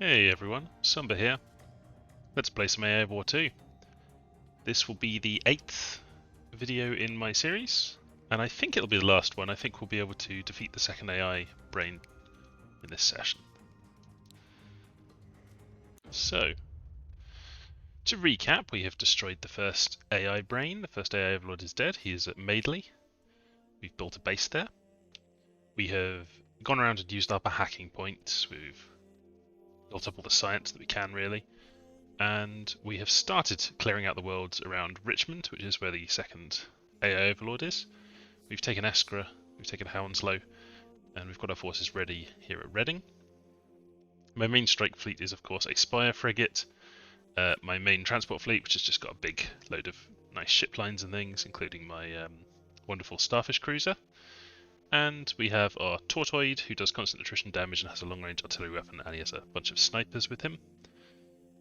Hey everyone, Sumba here. Let's play some AI War 2. This will be the 8th video in my series, and I think it'll be the last one. I think we'll be able to defeat the second AI brain in this session. So, to recap, we have destroyed the first AI brain. The first AI Overlord is dead. He is at Madeley. We've built a base there. We have gone around and used up a hacking point. We've built up all the science that we can, really. And we have started clearing out the worlds around Richmond, which is where the second AI Overlord is. We've taken Eskra, we've taken Hounslow, and we've got our forces ready here at Reading. My main strike fleet is, of course, a Spire frigate. My main transport fleet, which has just got a big load of nice ship lines and things, including my wonderful Starfish cruiser. And we have our Tortoid, who does constant attrition damage and has a long-range artillery weapon, and he has a bunch of snipers with him.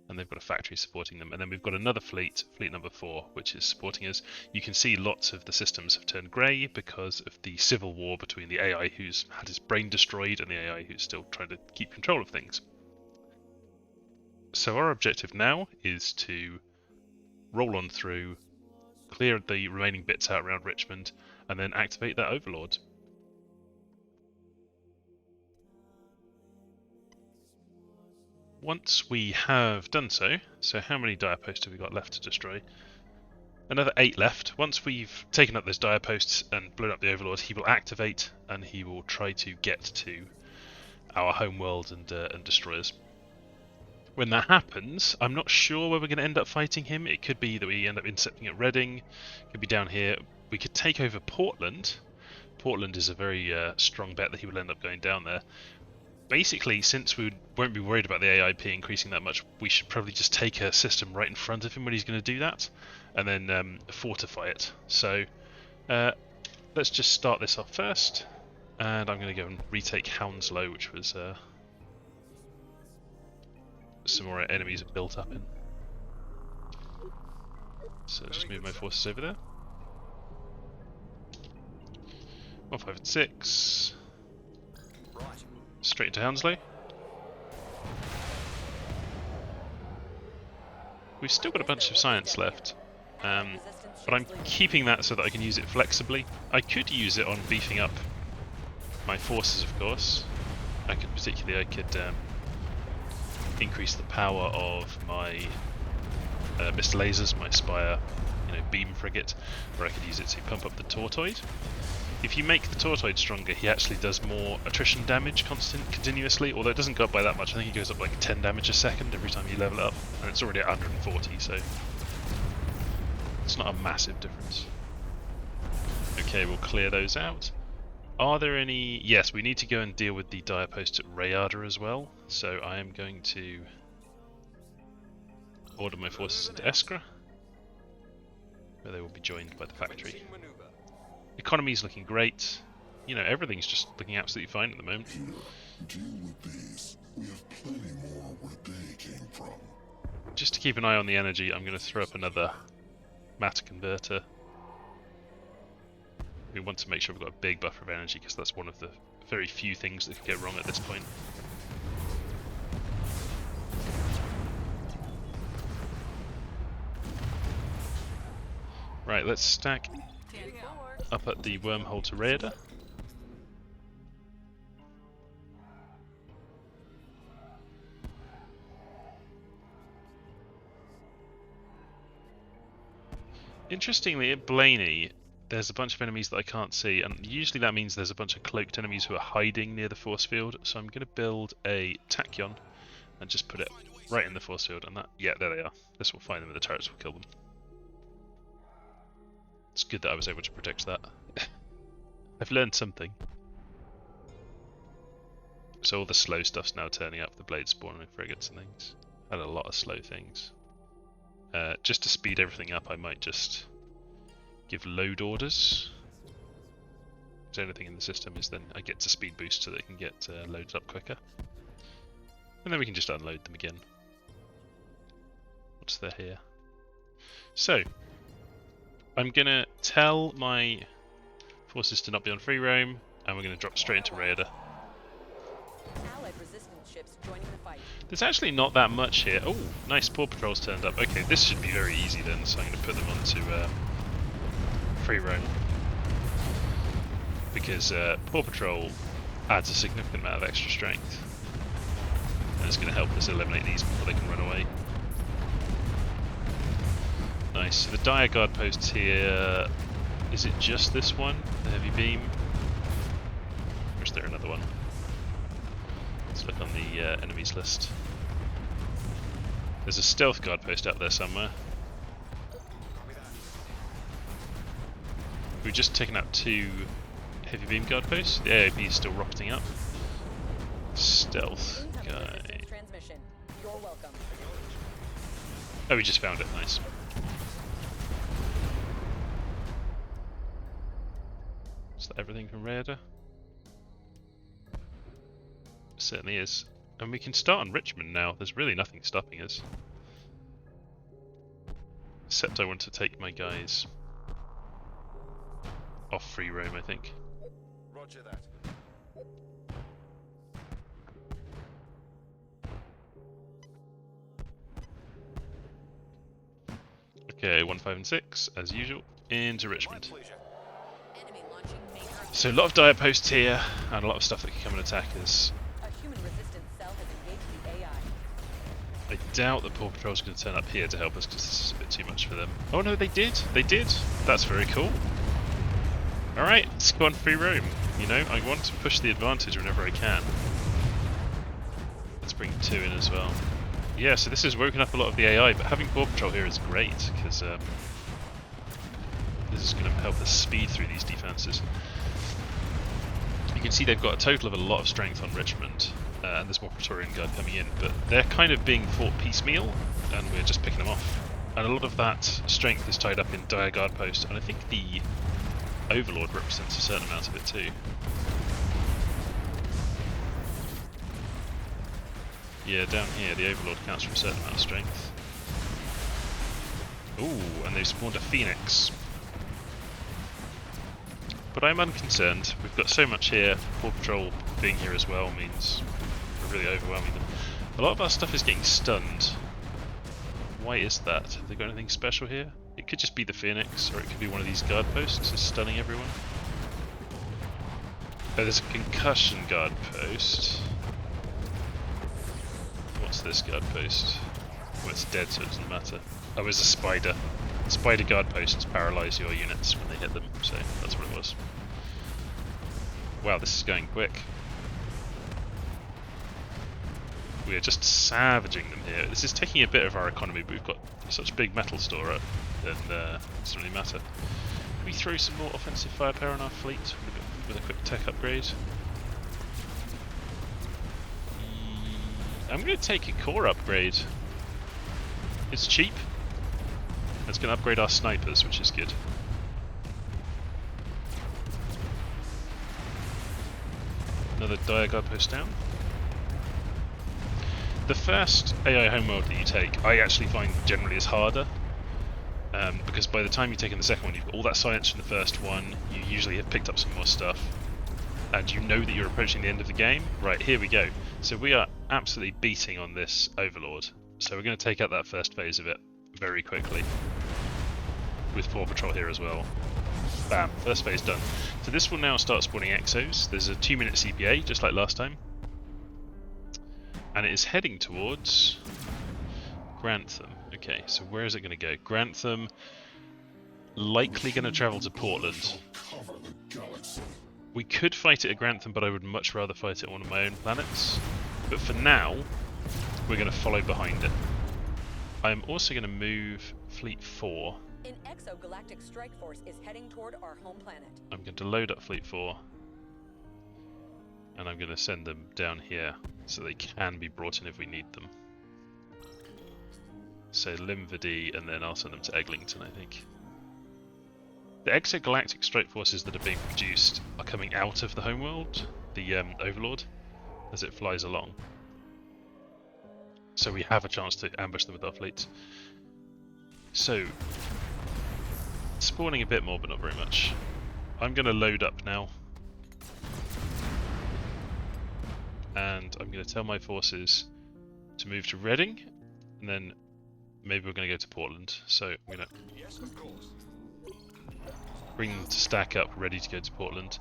And they've got a factory supporting them. And then we've got another fleet, fleet number 4, which is supporting us. You can see lots of the systems have turned grey because of the civil war between the AI who's had his brain destroyed and the AI who's still trying to keep control of things. So our objective now is to roll on through, clear the remaining bits out around Richmond, and then activate that Overlord. Once we have done so how many dire posts have we got left to destroy? Another 8 left. Once we've taken up those dire posts and blown up the Overlord, he will activate and he will try to get to our home world and destroy us. When that happens, I'm not sure where we're going to end up fighting him. It could be that we end up intercepting at Reading, it could be down here. We could take over Portland. Portland is a very strong bet that he will end up going down there. Basically, since we won't be worried about the AIP increasing that much, we should probably just take a system right in front of him when he's going to do that, and then fortify it. So let's just start this off first, and I'm going to go and retake Hounslow, which was some more enemies are built up in. So just move my forces over there. 1, 5, and 6. Straight into Hounslow. We've still got a bunch of science left, but I'm keeping that so that I can use it flexibly. I could use it on beefing up my forces, of course. I could increase the power of my Mr. Lasers, my Spire, beam frigate, or I could use it to pump up the Tortoid. If you make the Tortoid stronger, he actually does more attrition damage continuously, although it doesn't go up by that much. I think it goes up like 10 damage a second every time you level it up, and it's already at 140, so it's not a massive difference. Okay, we'll clear those out. Are there any... Yes, we need to go and deal with the dire posts at Rayada as well, so I am going to order my forces into Eskra, where they will be joined by the factory. Economy's looking great. Everything's just looking absolutely fine at the moment. Here, deal with these. We have plenty more where they came from. Just to keep an eye on the energy, I'm going to throw up another matter converter. We want to make sure we've got a big buffer of energy, because that's one of the very few things that could go wrong at this point. Right, let's stack up at the wormhole to Rayada. Interestingly, at Blaney, there's a bunch of enemies that I can't see, and usually that means there's a bunch of cloaked enemies who are hiding near the force field, so I'm going to build a tachyon and just put it right in the force field, and that, yeah, there they are. This will find them, and the turrets will kill them. It's good that I was able to protect that. I've learned something. So all the slow stuff's now turning up, the blade spawning frigates and things. Had a lot of slow things. Just to speed everything up, I might just give load orders. So anything in the system is then I get to speed boost so they can get loaded up quicker. And then we can just unload them again. What's there here? So, I'm going to tell my forces to not be on free roam, and we're going to drop straight into Rayada. Allied resistance ships There's actually not that much here. Oh, nice, Paw Patrol's turned up. Okay, this should be very easy then, so I'm going to put them onto free roam. Because Paw Patrol adds a significant amount of extra strength. And it's going to help us eliminate these before they can run away. Nice. So the dire guard posts here. Is it just this one? The heavy beam? Or is there another one? Let's look on the enemies list. There's a stealth guard post out there somewhere. We've just taken out 2 heavy beam guard posts. The AOP is still rocketing up. Stealth guy. Oh, we just found it. Nice. Is that everything from Raider? Certainly is. And we can start on Richmond now. There's really nothing stopping us. Except I want to take my guys off free roam, I think. Roger that. Okay, 1, 5 and 6, as usual, into Richmond. So a lot of dire posts here, and a lot of stuff that can come and attack us. I doubt that Paw Patrol's going to turn up here to help us because this is a bit too much for them. Oh no, they did! They did! That's very cool. Alright, let's go on free roam. You know, I want to push the advantage whenever I can. Let's bring 2 in as well. Yeah, so this has woken up a lot of the AI, but having Paw Patrol here is great because this is going to help us speed through these defences. You can see they've got a total of a lot of strength on Richmond. And there's more Praetorian Guard coming in, but they're kind of being fought piecemeal, and we're just picking them off. And a lot of that strength is tied up in dire guard post, and I think the Overlord represents a certain amount of it too. Yeah, down here the Overlord counts for a certain amount of strength. Ooh, and they've spawned a Phoenix. But I'm unconcerned. We've got so much here. Paw Patrol being here as well means we're really overwhelming them. A lot of our stuff is getting stunned. Why is that? Have they got anything special here? It could just be the Phoenix, or it could be one of these guard posts is stunning everyone. Oh, there's a concussion guard post. What's this guard post? Well, it's dead, so it doesn't matter. Oh, it's a spider. Spider guard posts paralyse your units when they hit them, so that's what it was. Wow, this is going quick. We are just savaging them here. This is taking a bit of our economy, but we've got such big metal store up, and it doesn't really matter. Can we throw some more offensive firepower on our fleet with a quick tech upgrade? I'm going to take a core upgrade. It's cheap. It's going to upgrade our snipers, which is good. Another dire guard post down. The first AI homeworld that you take, I actually find generally is harder. Because by the time you've taken the second one, you've got all that science from the first one, you usually have picked up some more stuff, and you know that you're approaching the end of the game. Right, here we go. So we are absolutely beating on this Overlord. So we're going to take out that first phase of it very quickly. With Paw Patrol here as well. Bam, first phase done. So this will now start spawning exos. There's a 2-minute CPA, just like last time. And it is heading towards Grantham. Okay, so where is it going to go? Grantham, likely going to travel to Portland. We could fight it at Grantham, but I would much rather fight it on one of my own planets. But for now, we're going to follow behind it. I'm also going to move Fleet 4. An exogalactic strike force is heading toward our home planet. I'm going to load up Fleet 4. And I'm going to send them down here, so they can be brought in if we need them. So Limvady, and then I'll send them to Eglinton, I think. The exogalactic strike forces that are being produced are coming out of the homeworld, the Overlord, as it flies along. So we have a chance to ambush them with our fleets. So, spawning a bit more, but not very much. I'm going to load up now. and I'm going to tell my forces to move to Reading, and then maybe we're going to go to Portland. So I'm going to bring them to stack up, ready to go to Portland,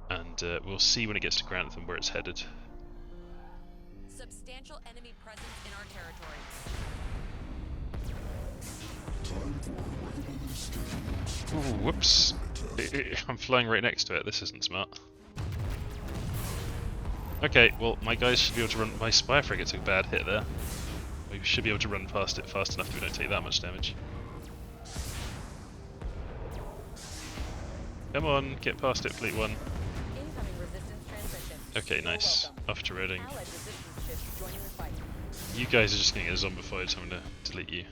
and we'll see when it gets to Grantham where it's headed. Substantial enemy presence in our territory. Ooh, whoops. I'm flying right next to it. This isn't smart. Okay, well, my guys should be able to run... My spy frigate took a bad hit there. We should be able to run past it fast enough that we don't take that much damage. Come on, get past it, Fleet 1. Incoming resistance transmission. Okay, nice. Welcome. Off to Reading. Allied resistance ships joining the fight. You guys are just going to get zombified, so I'm going to delete you.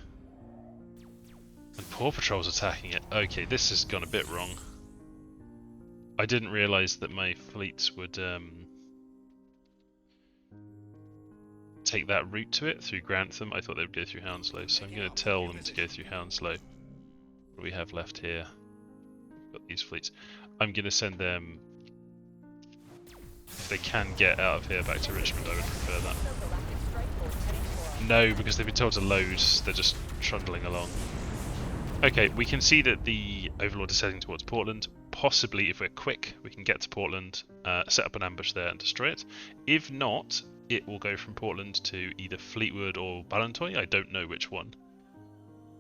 And Paw Patrol's attacking it. Okay, this has gone a bit wrong. I didn't realise that my fleets would take that route to it through Grantham. I thought they would go through Hounslow, so I'm going to tell them to go through Hounslow. What do we have left here? We've got these fleets. I'm going to send them, if they can get out of here back to Richmond. I would prefer that. No, because they've been told to load, they're just trundling along. Okay, we can see that the Overlord is heading towards Portland. Possibly, if we're quick, we can get to Portland, set up an ambush there and destroy it. If not, it will go from Portland to either Fleetwood or Ballantoy. I don't know which one.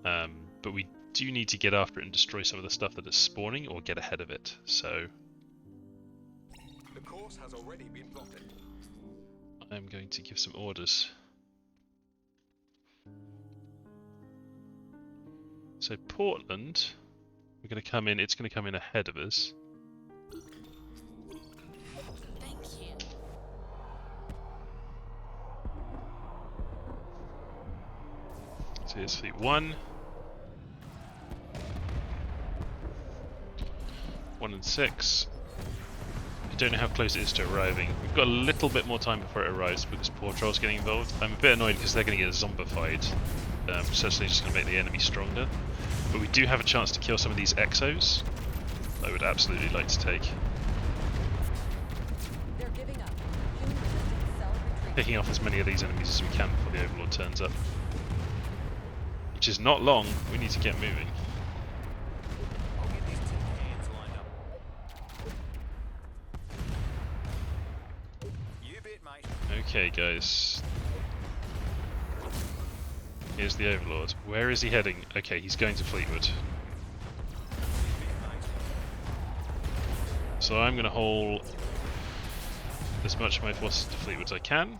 But we do need to get after it and destroy some of the stuff that is spawning or get ahead of it. So the course has already been plotted. I'm going to give some orders. So Portland, we're going to come in, it's going to come in ahead of us. Thank you. So here's Fleet 1. 1 and 6. I don't know how close it is to arriving. We've got a little bit more time before it arrives because Paw Patrol's getting involved. I'm a bit annoyed because they're going to get zombified. Essentially just going to make the enemy stronger. But we do have a chance to kill some of these Exos. I would absolutely like to take. They're giving up. Human resistance cell retreat. Picking off as many of these enemies as we can before the Overlord turns up. Which is not long, we need to get moving. I'll get these tin cans lined up. You bit, mate. Okay guys. Here's the Overlord. Where is he heading? Okay, he's going to Fleetwood. So I'm going to haul as much of my forces to Fleetwood as I can.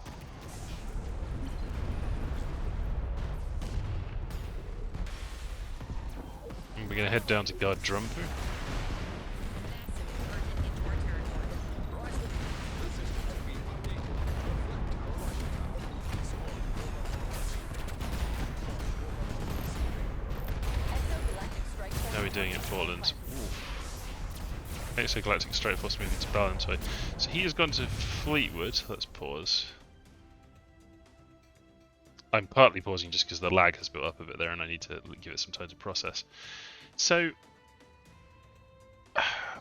And we're going to head down to guard Drumbo. How are we doing in Portland? Exogalactic Strike Force moving to Ballantoy. So he has gone to Fleetwood. Let's pause. I'm partly pausing just because the lag has built up a bit there and I need to give it some time to process. So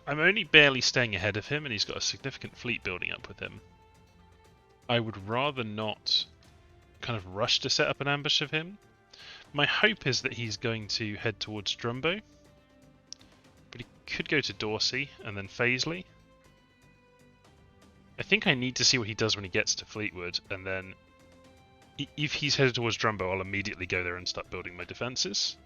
I'm only barely staying ahead of him and he's got a significant fleet building up with him. I would rather not kind of rush to set up an ambush of him. My hope is that he's going to head towards Drumbo. But he could go to Dorsey and then Faisley. I think I need to see what he does when he gets to Fleetwood, and then if he's headed towards Drumbo, I'll immediately go there and start building my defences.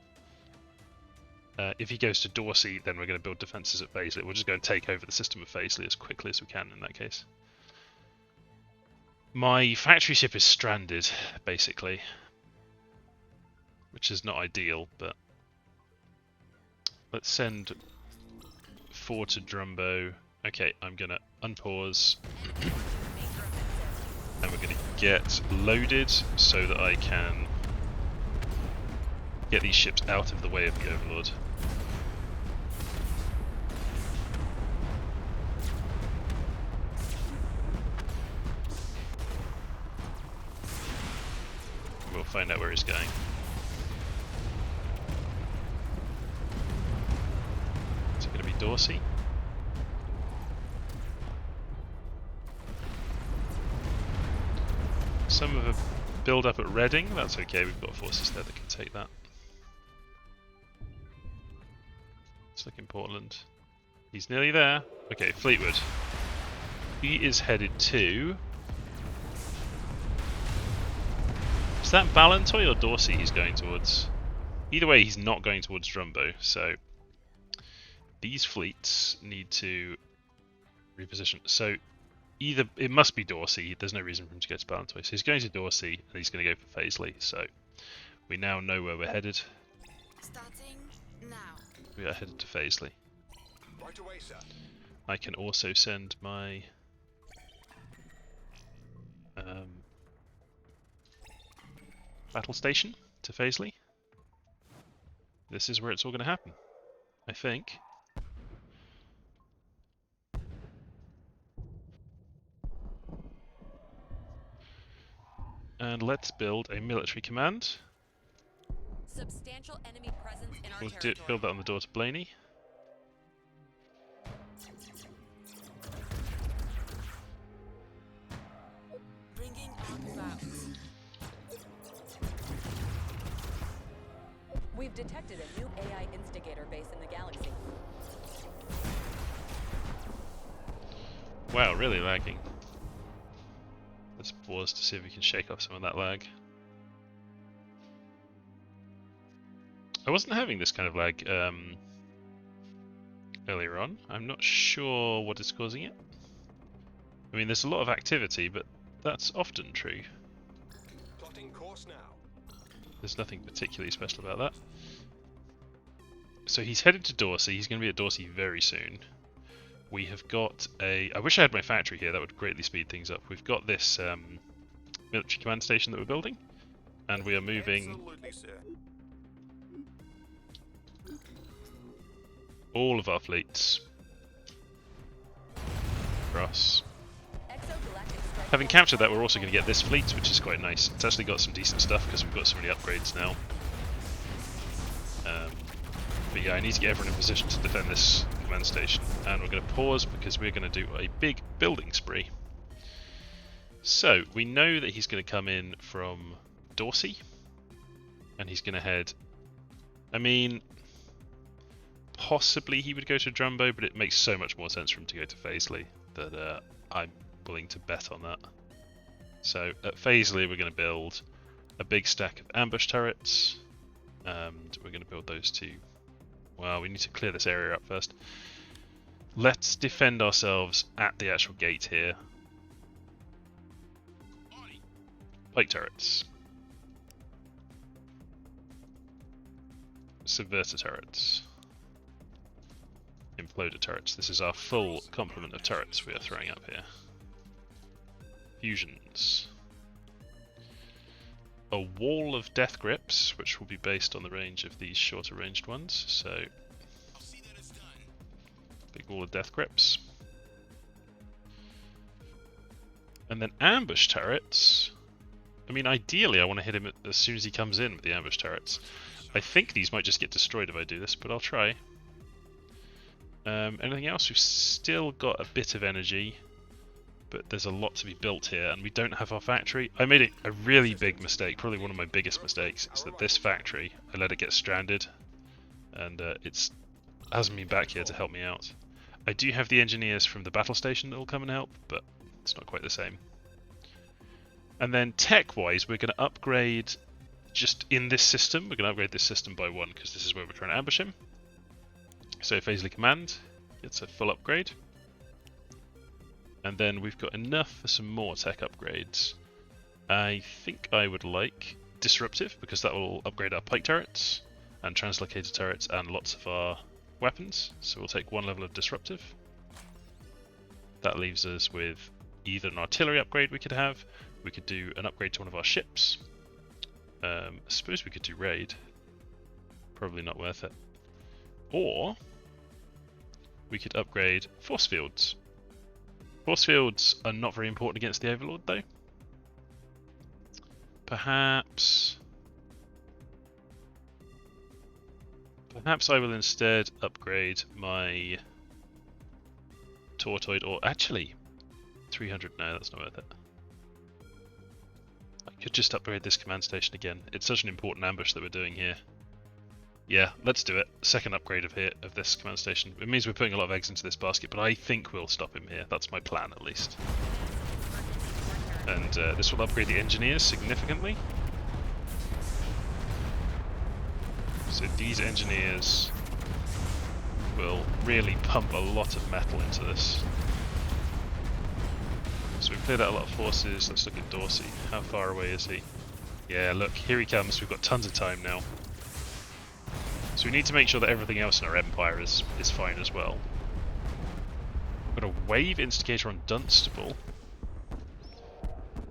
If he goes to Dorsey, then we're going to build defences at Faisley. We'll just go and take over the system of Faisley as quickly as we can in that case. My factory ship is stranded, basically. Which is not ideal, but let's send 4 to Drumbo. Okay, I'm gonna unpause. And we're gonna get loaded so that I can get these ships out of the way of the Overlord. We'll find out where he's going. Dorsey. some of a build up at Reading. That's okay, we've got forces there that can take that. Let's look in Portland. He's nearly there. Okay, Fleetwood. He is headed to... Is that Ballantoy or Dorsey he's going towards? Either way, he's not going towards Drumbo, so... These fleets need to reposition. So, either... It must be Dorsey. There's no reason for him to go to Ballantoy. So he's going to Dorsey, and he's going to go for Faisley. So, we now know where we're headed. Starting now. We are headed to Faisley. Right away, sir. I can also send my battle station to Faisley. This is where it's all going to happen, I think. And let's build a military command. Substantial enemy presence in our We'll territory. build that on the door to Blaney. Bringing arms out. We've detected a new AI instigator base in the galaxy. Wow, really lagging. Let's pause to see if we can shake off some of that lag. I wasn't having this kind of lag earlier on. I'm not sure what is causing it. I mean, there's a lot of activity, but that's often true. Plotting course now. There's nothing particularly special about that. So he's headed to Dorsey. He's going to be at Dorsey very soon. We have got a... I wish I had my factory here. That would greatly speed things up. We've got this military command station that we're building. And we are moving Absolutely, sir. all of our fleets across. Exogalactic strike Having force captured that, is we're also going to get this fleet, which is quite nice. It's actually got some decent stuff because we've got so many upgrades now. But yeah, I need to get everyone in position to defend this command station. And we're going to pause because we're going to do a big building spree. So, we know that he's going to come in from Dorsey. And he's going to head... I mean... Possibly he would go to Drumbo, but it makes so much more sense for him to go to Faisley that I'm willing to bet on that. So at Faisley we're going to build a big stack of ambush turrets, and we're going to build those two. Well, we need to clear this area up first. Let's defend ourselves at the actual gate here. Pike turrets. Subverter turrets. Imploder turrets. This is our full complement of turrets we are throwing up here. Fusions. A wall of death grips, which will be based on the range of these shorter ranged ones. So, big wall of death grips. And then ambush turrets. I mean, ideally I want to hit him as soon as he comes in with the ambush turrets. I think these might just get destroyed if I do this, but I'll try. Anything else? We've still got a bit of energy, but there's a lot to be built here, and we don't have our factory. I made a really big mistake, probably one of my biggest mistakes, is that this factory, I let it get stranded, and it hasn't been back here to help me out. I do have the engineers from the battle station that will come and help, but it's not quite the same. And then tech-wise, we're going to upgrade, just in this system, we're going to upgrade this system by 1, because this is where we're trying to ambush him. So Faisley Command gets a full upgrade. And then we've got enough for some more tech upgrades. I think I would like Disruptive, because that will upgrade our pike turrets and translocator turrets and lots of our weapons. So we'll take 1 level of Disruptive. That leaves us with either an artillery upgrade we could have, we could do an upgrade to one of our ships. I suppose we could do raid. Probably not worth it. Or we could upgrade force fields. Force fields are not very important against the Overlord though. Perhaps I will instead upgrade my Tortoid, or actually 300, no that's not worth it. could just upgrade this command station again. It's such an important ambush that we're doing here. Yeah, let's do it. Second upgrade of this command station. It means we're putting a lot of eggs into this basket, but I think we'll stop him here. That's my plan, at least. And this will upgrade the engineers significantly. So these engineers will really pump a lot of metal into this. So we've cleared out a lot of forces. Let's look at Dorsey. How far away is he? Yeah, look, here he comes. We've got tons of time now. So we need to make sure that everything else in our empire is fine as well. We've got a wave instigator on Dunstable.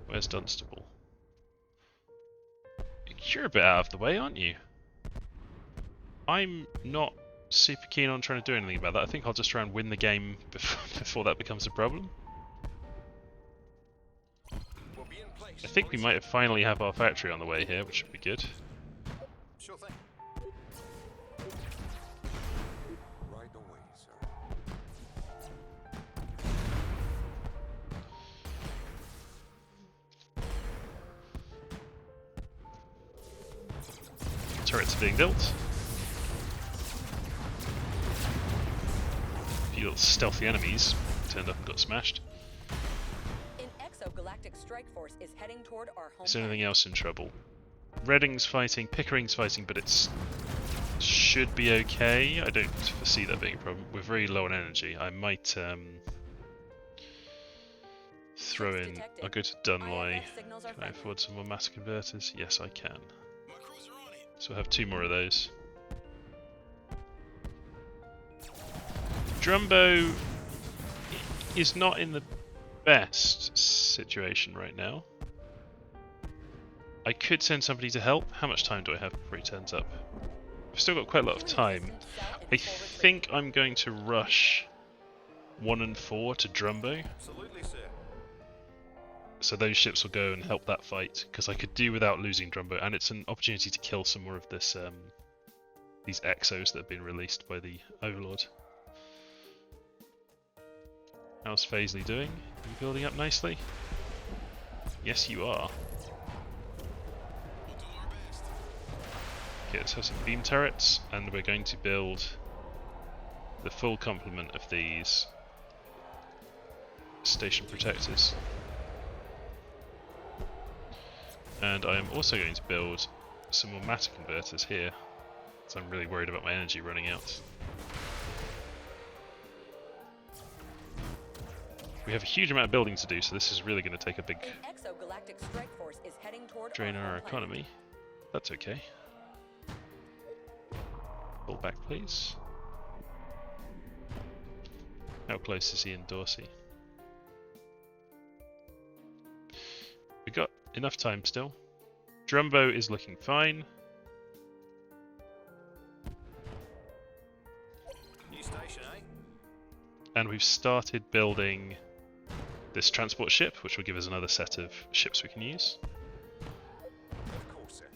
Where's Dunstable? You're a bit out of the way, aren't you? I'm not super keen on trying to do anything about that. I think I'll just try and win the game before that becomes a problem. We'll be in place. I think we might have finally have our factory on the way here, which would be good. Sure thing. Right away, sir. Turrets are being built. A few little stealthy enemies turned up and got smashed. An exogalactic strike force is heading toward our home. Is anything else in trouble? Redding's fighting, Pickering's fighting, but it's should be okay. I don't foresee that being a problem. We're very low on energy. I might throw in. I'll go to Dunley. Can I afford some more mass converters? Yes, I can. So we'll have 2 more of those. Drumbo is not in the best situation right now. I could send somebody to help. How much time do I have before he turns up? I've still got quite a lot of time. I think I'm going to rush 1 and 4 to Drumbo. Absolutely, sir. So those ships will go and help that fight, because I could do without losing Drumbo, and it's an opportunity to kill some more of this, these exos that have been released by the Overlord. How's Faisley doing? Are you building up nicely? Yes, you are. Okay, let's have some beam turrets, and we're going to build the full complement of these station protectors. And I am also going to build some more matter converters here, so I'm really worried about my energy running out. We have a huge amount of building to do, so this is really going to take a big An exogalactic strike force is heading toward drain on our home planet. economy. That's okay. Pull back, please. How close is he in Dorsey? We got enough time still. Drumbo is looking fine. New station, eh? And we've started building this transport ship, which will give us another set of ships we can use. Of course, sir.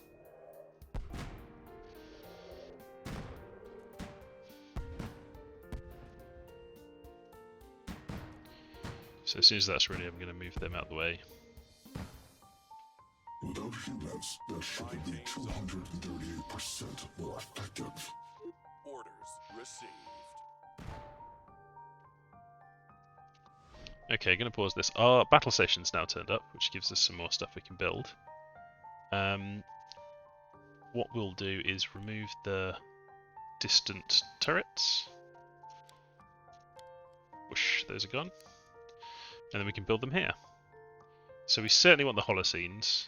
So as soon as that's ready, I'm going to move them out of the way. Without humans, that ship would be 238% more effective. Orders received. Okay, going to pause this. Our battle station's now turned up, which gives us some more stuff we can build. What we'll do is remove the distant turrets. Whoosh, those are gone. And then we can build them here. So we certainly want the Holocene.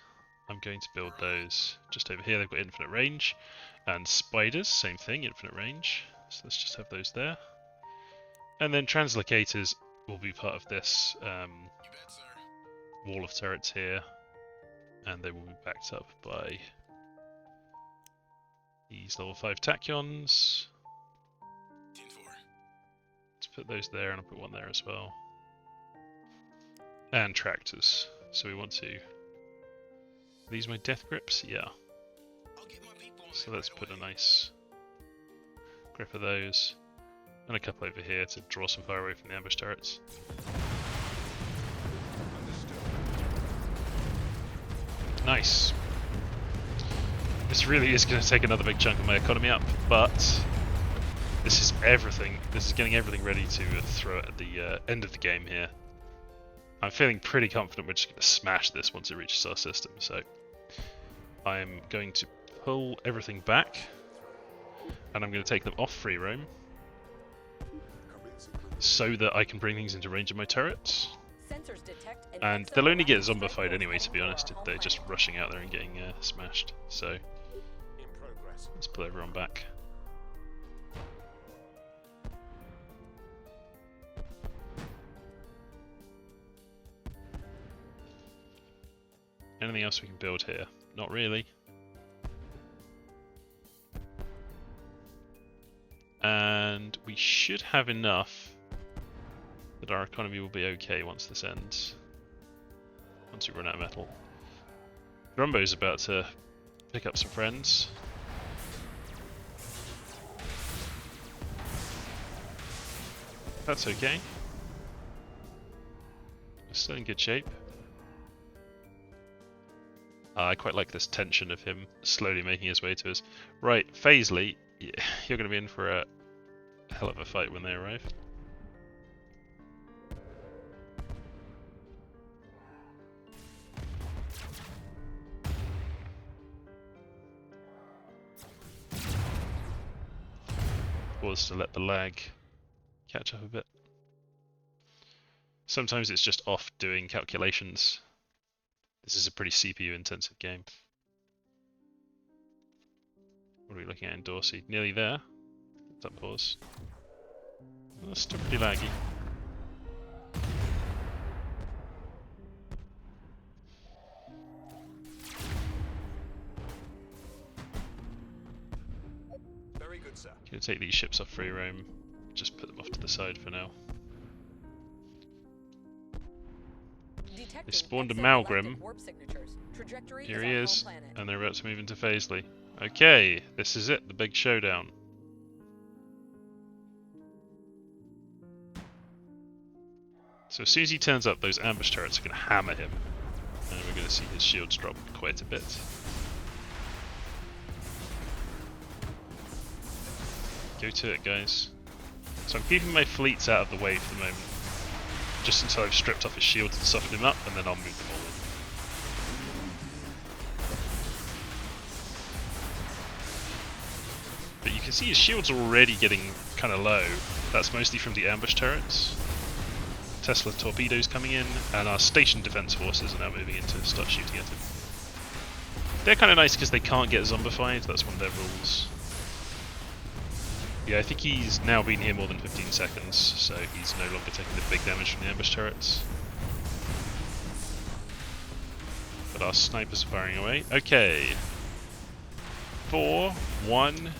I'm going to build those just over here. They've got infinite range. And spiders, same thing, infinite range. So let's just have those there. And then translocators will be part of this wall of turrets here. And they will be backed up by these level 5 tachyons. Let's put those there, and I'll put one there as well. And tractors. So we want to... Are these my death grips? Yeah. So let's put a nice grip of those. And a couple over here to draw some fire away from the ambush turrets. Nice. This really is going to take another big chunk of my economy up, but this is everything. This is getting everything ready to throw it at the end of the game here. I'm feeling pretty confident we're just going to smash this once it reaches our system, so I'm going to pull everything back, and I'm going to take them off free roam, so that I can bring things into range of my turrets. Sensors detect an And they'll only get exogalactic strike zombified force anyway, to be heading honest, toward if our they're home just planet. rushing out there and getting smashed. So In progress. let's pull everyone back. Anything else we can build here? Not really. And we should have enough that our economy will be okay once this ends. Once we run out of metal. Grumbo's about to pick up some friends. That's okay. We're still in good shape. I quite like this tension of him slowly making his way to us. Right, Faisley, you're going to be in for a hell of a fight when they arrive. Pause to let the lag catch up a bit. Sometimes it's just off doing calculations. This is a pretty CPU intensive game. What are we looking at in Dorsey? Nearly there. That pause. Well, that's still pretty laggy. Very good, sir. Gonna take these ships off free roam. Just put them off to the side for now. Detecting They spawned a exogalactic Malgrim. warp signatures. Trajectory Here is he our is, home planet. and they're about to move into Faisley. Okay, this is it, the big showdown. So as soon as he turns up, those ambush turrets are going to hammer him. And we're going to see his shields drop quite a bit. Go to it, guys. So I'm keeping my fleets out of the way for the moment. Just until I've stripped off his shields and softened him up, and then I'll move them all in. But you can see his shields are already getting kind of low. That's mostly from the ambush turrets. Tesla torpedoes coming in, and our station defense forces are now moving in to start shooting at him. They're kind of nice because they can't get zombified, that's one of their rules. Yeah, I think he's now been here more than 15 seconds, so he's no longer taking the big damage from the ambush turrets. But our snipers are firing away. Okay. 4, 1,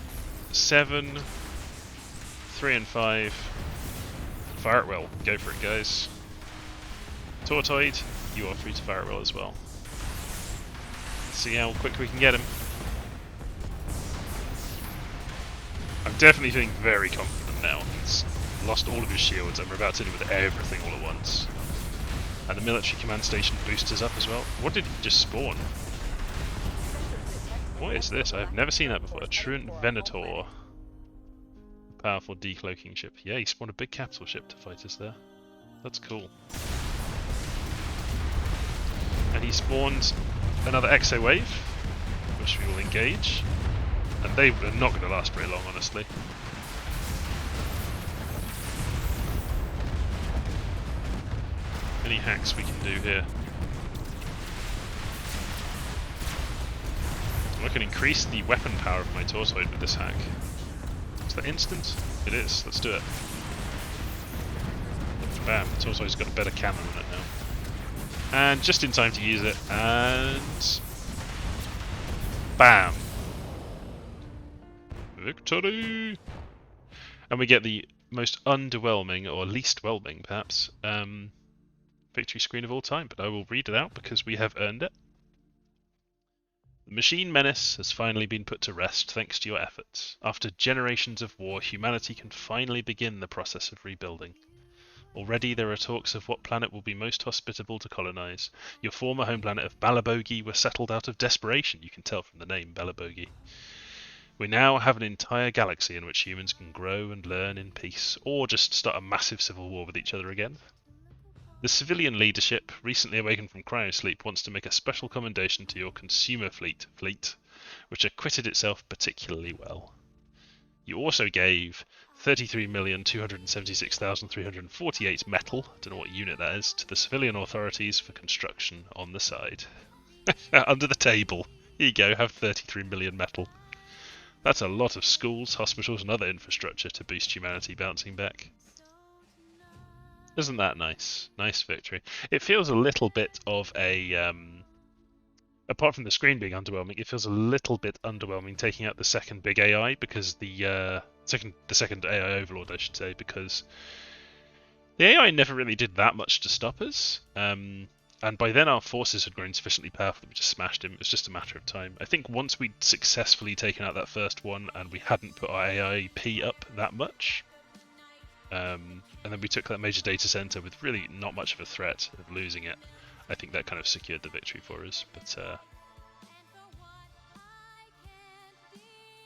7, 3 and 5. Fire it well. Go for it, guys. Tortoid, you are free to fire it well as well. Let's see how quick we can get him. I'm definitely feeling very confident now. He's lost all of his shields and we're about to deal with everything all at once. And the military command station boosters up as well. What did he just spawn? What is this? I've never seen that before. A truant Venator. A powerful decloaking ship. Yeah, he spawned a big capital ship to fight us there. That's cool. And he spawned another exo wave, which we will engage. And they are not going to last very long, honestly. Any hacks we can do here? I can increase the weapon power of my tortoid with this hack. Is that instant? It is. Let's do it. Bam, the tortoid's got a better cannon on it now. And just in time to use it, and... bam! Victory! And we get the most underwhelming, or least whelming perhaps, victory screen of all time, but I will read it out because we have earned it. The machine menace has finally been put to rest thanks to your efforts. After generations of war, humanity can finally begin the process of rebuilding. Already there are talks of what planet will be most hospitable to colonize. Your former home planet of Balabogi were settled out of desperation. You can tell from the name, Balabogi. We now have an entire galaxy in which humans can grow and learn in peace, or just start a massive civil war with each other again. The civilian leadership, recently awakened from cryosleep, wants to make a special commendation to your consumer fleet, which acquitted itself particularly well. You also gave 33,276,348 metal, don't know what unit that is, to the civilian authorities for construction on the side. Under the table. Here you go, have 33 million metal. That's a lot of schools, hospitals and other infrastructure to boost humanity bouncing back. Isn't that nice? Nice victory. It feels a little bit of a... apart from the screen being underwhelming, it feels a little bit underwhelming taking out the second big AI, because the second AI Overlord, I should say, because the AI never really did that much to stop us. And by then our forces had grown sufficiently powerful that we just smashed him. It was just a matter of time. I think once we'd successfully taken out that first one and we hadn't put our AIP up that much, and then we took that major data center with really not much of a threat of losing it, I think that kind of secured the victory for us. But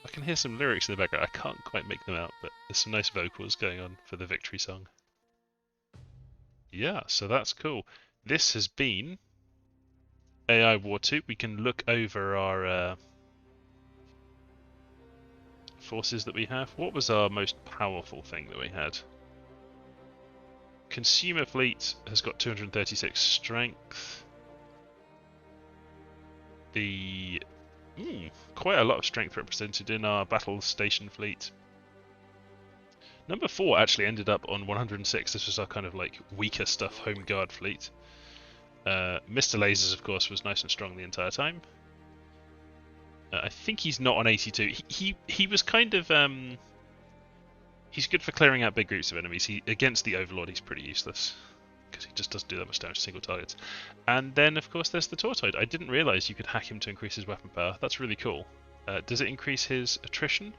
I can hear some lyrics in the background. I can't quite make them out, but there's some nice vocals going on for the victory song. Yeah, so that's cool. This has been AI War 2. We can look over our forces that we have. What was our most powerful thing that we had? Consumer fleet has got 236 strength. The quite a lot of strength represented in our battle station fleet. Number 4 actually ended up on 106. This was our kind of like weaker stuff home guard fleet. Mr. Lasers, of course, was nice and strong the entire time. I think he's not on 82. He was kind of he's good for clearing out big groups of enemies. Against the Overlord, he's pretty useless because he just doesn't do that much damage to single targets. And then, of course, there's the Tortoid. I didn't realise you could hack him to increase his weapon power. That's really cool. Does it increase his attrition?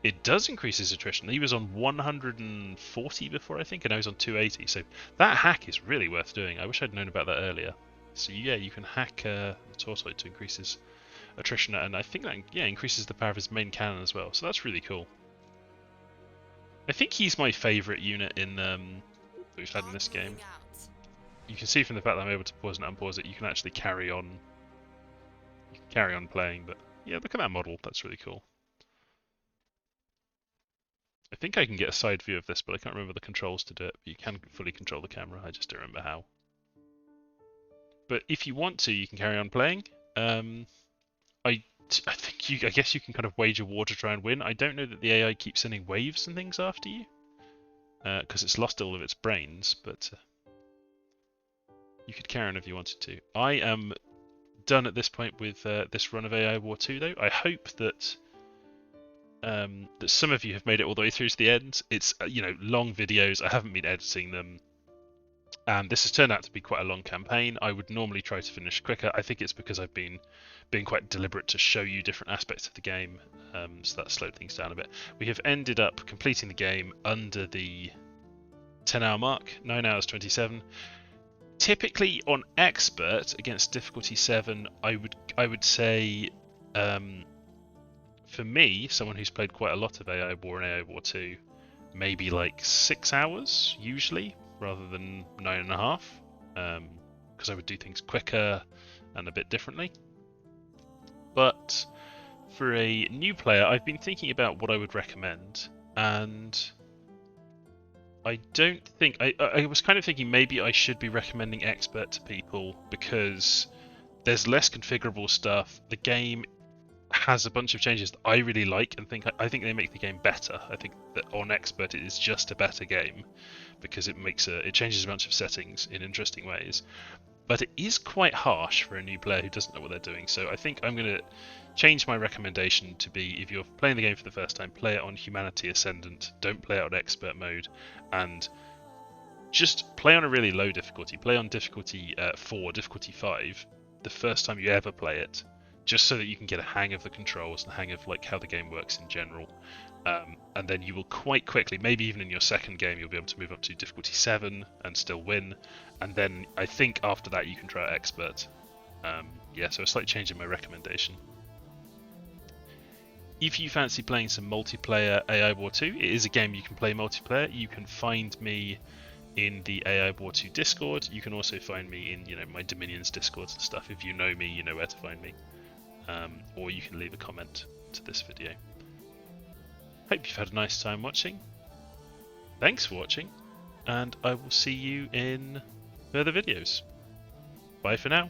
It does increase his attrition. He was on 140 before, I think, and now he's on 280. So that hack is really worth doing. I wish I'd known about that earlier. So yeah, you can hack the Tortoid to increase his attrition, and I think that increases the power of his main cannon as well. So that's really cool. I think he's my favourite unit in that we've had in this game. You can see from the fact that I'm able to pause and unpause it, you can actually carry on. You can carry on playing, but yeah, look at that model. That's really cool. I think I can get a side view of this, but I can't remember the controls to do it. But you can fully control the camera. I just don't remember how. But if you want to, you can carry on playing. I think I guess you can kind of wage a war to try and win. I don't know that the AI keeps sending waves and things after you, because it's lost all of its brains. But you could carry on if you wanted to. I am done at this point with this run of AI War 2, though. I hope that that some of you have made it all the way through to the end. It's long videos. I haven't been editing them. And this has turned out to be quite a long campaign. I would normally try to finish quicker. I think it's because I've been being quite deliberate to show you different aspects of the game, so that slowed things down a bit. We have ended up completing the game under the 10-hour mark, 9 hours 27. Typically on expert against difficulty 7, I would say, for me, someone who's played quite a lot of AI War and AI War 2, maybe like 6 hours usually, rather than 9.5, because I would do things quicker and a bit differently. But for a new player, I've been thinking about what I would recommend, and I don't think I was kind of thinking maybe I should be recommending expert to people because there's less configurable stuff. The game has a bunch of changes that I really like and I think they make the game better. I think that on expert it is just a better game because it changes a bunch of settings in interesting ways. But it is quite harsh for a new player who doesn't know what they're doing. So I think I'm going to change my recommendation to be, if you're playing the game for the first time, play it on Humanity Ascendant. Don't play it on Expert mode. And just play on a really low difficulty. Play on difficulty 4, difficulty 5, the first time you ever play it. Just so that you can get a hang of the controls and a hang of like how the game works in general. And then you will quite quickly, maybe even in your second game, you'll be able to move up to difficulty 7 and still win. And then I think after that you can try expert. Yeah, so a slight change in my recommendation. If you fancy playing some multiplayer AI War 2, it is a game you can play multiplayer. You can find me in the AI War 2 Discord. You can also find me in, my Dominions Discords and stuff. If you know me, you know where to find me. Or you can leave a comment to this video. Hope you've had a nice time watching. Thanks for watching, and I will see you in further videos. Bye for now.